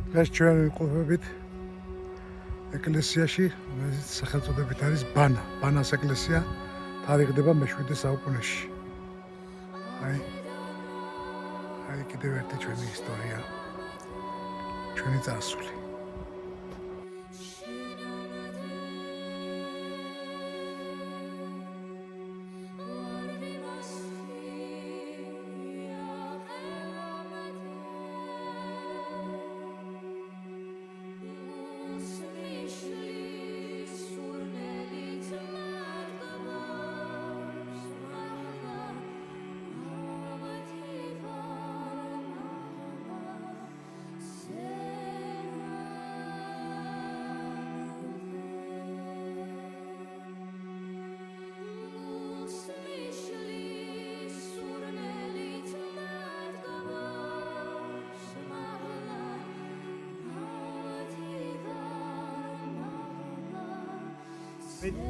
დღეს ჩვენ ვიმყოფებით ეკლესიაში, რომელიც სახელწოდებით არის ბანა. ბანას ეკლესია თარიღდება მე-7 საუკუნეში. აი კიდევ ერთი ჩვენი ისტორია, ჩვენი წარსული.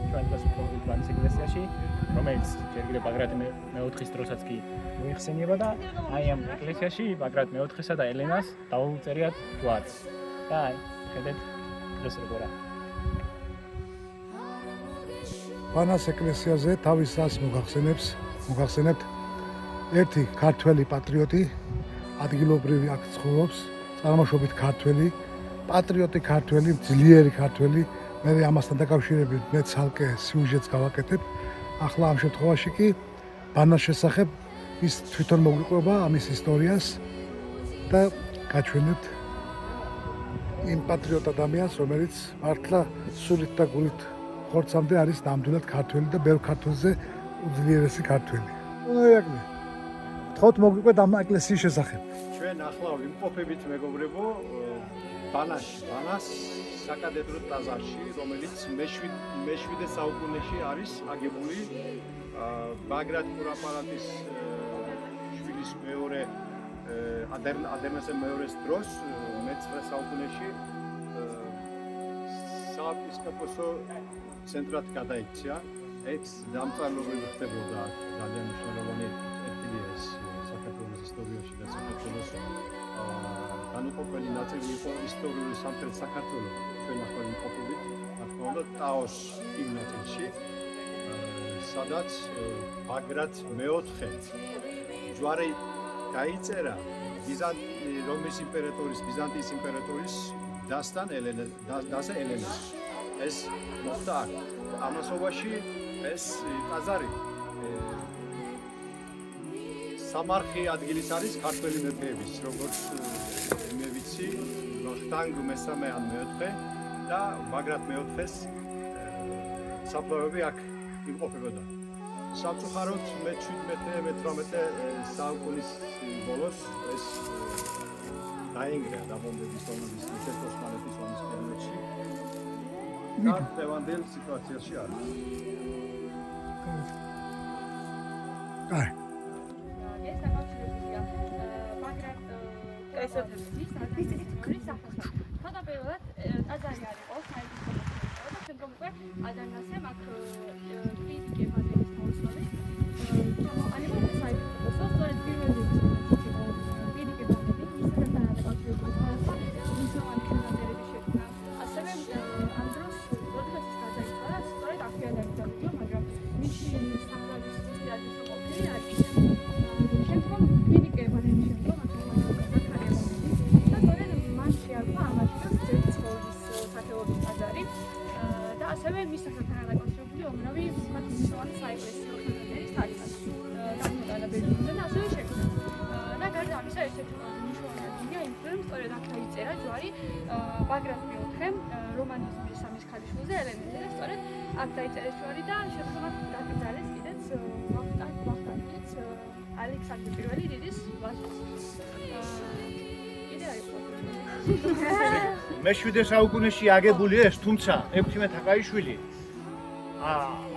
ჩვენ დასვით ბანის ეკლესიაში, რომელიც ჯერ კიდევ ბაგრატ მეოთხის დროსაც კი მოიხსენიება და აი ამ ეკლესიაში ბაგრატ მეოთხესა და ელენას დაუწერიათ ჯვარს. და აი, ხედეთ დღეს როგორა. ბანას ეკლესიაზე თავის ას მოგახსენებთ ერთი ქართველი პატრიოტი, ადგილობრივი აქ ცხოვრობს, წარმოშობით ქართველი, პატრიოტი ქართველი, ძლიერი ქართველი. მე ამასთან დაკავშირებით მე ცალკე სიუჟეტს გავაკეთებ. ახლა ამ შემთხვევაში კი ბანას შესახებ ის თვითონ მოგიყვება ამის ისტორიას და გაჩვენებთ იმ პატრიოტ ადამიანს, რომელიც მართლა სულით და გულით ხორცამდე არის ნამდვილად ქართველი და ბევრ ქართველზე უძლიერესი ქართველი. უნაიაკნე. თქოთ მოგიყვეთ ამ ეკლესიის შესახებ. ჩვენ ახლა ვიმყოფებით მეგობრებო ბანას საკადეტრო ტაძარში, რომელიც მე-7 საუკუნეში არის აგებული ბაგრატ კურაპალატის შვილის მეორე ადერნასე მეორეს დროს მე-9 საუკუნეში საეპისკოპოსო ცენტრად გადაიქცია. ეს დამწარლობრივი ხდებოდა ძალიან მნიშვნელოვანი ადგილი ეს საქართველოს ისტორიაში და საქართველოს განუყოფელი ნაწილი იყო ისტორიული სამხრეთ საქართველოს. ჩვენ ახლა ვიმყოფებით ახლა უნდა ტაოს იმ ნაწილში, სადაც ბაგრატ მეოთხე ჯვარი დაიწერა რომის იმპერატორის, ბიზანტიის იმპერატორის დასთან დასე ელენას. ეს მოხდა აქ. ამასობაში ეს ტაძარი სამარხი ადგილის არის ქართველი მეფეების, როგორც მე ვიცი, ვახტანგ მესამე ან მეოთხე და ბაგრატ მეოთხეს საფლავები აქ იმყოფებოდა. სამწუხაროდ მე-17-18 საუკუნის ბოლოს ეს დაინგრა დაბომბების ომების ოსმალეთის ომის პერიოდში და დღევანდელ სიტუაციაში არის. აი თავდაპირველად ტაძარი არ იყო საეპისკოპოსო და შემდგომ უკვე ადარნასემ აქ ფიზიკე მადერის თავისუფლად ანებოდა საეპისკოპოსო, სწორედ პირველი ფიზიკე მადერი მისთან დაკავშირებული სხვადასხვა მნიშვნელოვანი ხელნაწერები შექმნა. ასევე ამ დროს როდესაც გადაიწყო, სწორედ აქედან დამიდიო, მაგრამ მისი საფლავის სისტემის ყოფილი არ იყო. შემდგომ ფიზიკე მადერის შემდგომ ასევე მის სახელთან დაკავშირებული უმრავი მნიშვნელოვანი საეკლესიო ხელნაწერის თარიღაც გამოტანა ბერძნულზე და ასევე შექმნა. და გარდა ამისა, ერთ-ერთი მნიშვნელოვანი ადგილია იმ რომ სწორედ აქ დაიწერა ჯვარი ბაგრატ მეოთხემ რომანოზ მესამის ქალიშვილზე ელენეზე და სწორედ აქ დაიწერეს ჯვარი და შემდგომად დაკრძალეს კიდეც ვახტანგის ალექსანდრე პირველი დიდის ვაჟის. კიდე არის მე-7 საუკუნეში აგებული ეს, თუმცა ექვთიმე თაყაიშვილი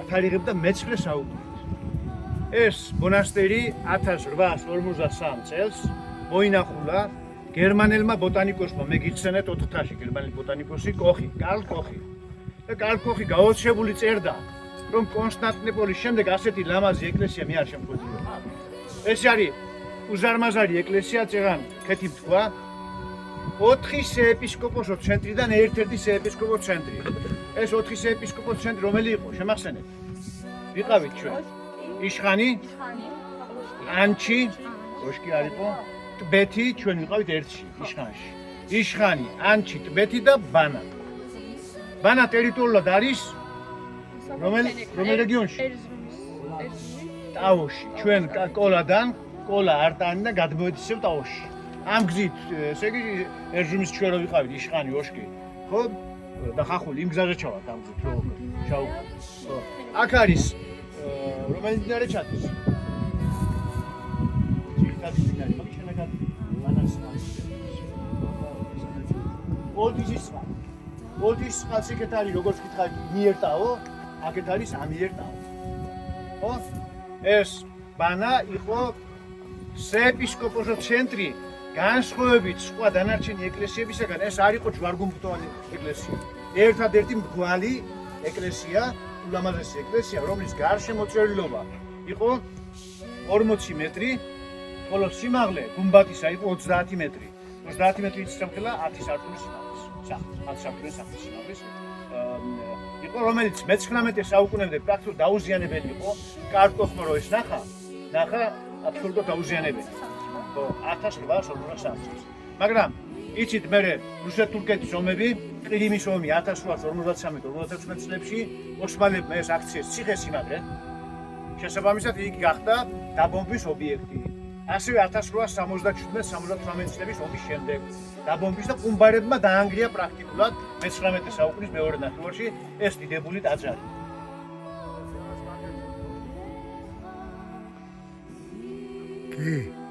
ათარიღებდა მე-9 საუკუნეს. ეს მონასტერი 1853 წელს მოინახულა გერმანელმა ბოტანიკოსმა, მე გიხსენეთ ოთთაში გერმანელი ბოტანიკოსი კარლ კოხი. და კარლ კოხი გაოცებული წერდა, რომ კონსტანტინოპოლის შემდეგ ასეთი ლამაზი ეკლესია მე არ შემოგვეძლო. ეს არის უზარმაზარი ეკლესია, წეღან ქეთი თქვა 4 საეპისკოპოსო ცენტრიდან ერთ-ერთი საეპისკოპოსო ცენტრი. ეს 4 საეპისკოპოსო ცენტრი რომელი იყო? შემახსენეთ. ვიყავით ჩვენ. იშხანი, ანჩი, ოშკი არ იყო, ტბეთი, ჩვენ ვიყავით ერთში, იშხანში. იშხანი, ανჩი, ტბეთი და ბანა. ბანა ტერიტორიულად არის რომელ რეგიონში? ტაოში. ჩვენ კოლადან, კოლა არტანი და გადმოვეცევ ტაოში. ამ გზით, ესე იგი, ერჟუმის ჩვენ რო ვიყავით იშხანი, ოშკი, ხო? და ხახული იმ გზაზე ჩავართ ამ გზით, რო ჩავ. ხო. აქ არის რომელი მდინარე ჩადის? ძირითადი მდინარე, მაგ შენაკად მანას ოლდიშის სხვა. ოლდიშის სხვაც იქეთ არის, როგორც გითხარით, მიერთაო, აქეთ არის ამიერთაო. ხო? ეს ბანა იყო საეპისკოპოსო ცენტრი, განსხვავებით სხვა დანარჩენი ეკლესიებისაგან, ეს არ იყო ჯვარგუმბათოვანი ეკლესია. ერთადერთი მრგვალი ეკლესია, ულამაზესი ეკლესია, რომლის გარშემოწერილობა იყო 40 მეტრი, ხოლო სიმაღლე გუმბათისა იყო 30 მეტრი. 30 მეტრი სიჩქარე 10 სართულის სიმაღლის. 10 სართულის სიმაღლის. იყო რომელიც მე-19 საუკუნემდე პრაქტიკულად დაუზიანებელი იყო. კარტოხმა რო ეს ნახა აბსოლუტურად დაუზიანებელი. ხო, 1853 წელს. მაგრამ იცით მე რუსეთ-თურქეთის ომები, ყირიმის ომი 1853-56 წლებში ოსმალებმა ეს აქციეს ციხე-სიმაგრე. შესაბამისად იგი გახდა დაბომბვის ობიექტი. ასევე 1877-78 წლების ომის შემდეგ დაბომბვის და ყუმბარებმა დაანგრია პრაქტიკულად მე-19 საუკუნის მეორე ნახევარში ეს დიდებული ტაძარი. კი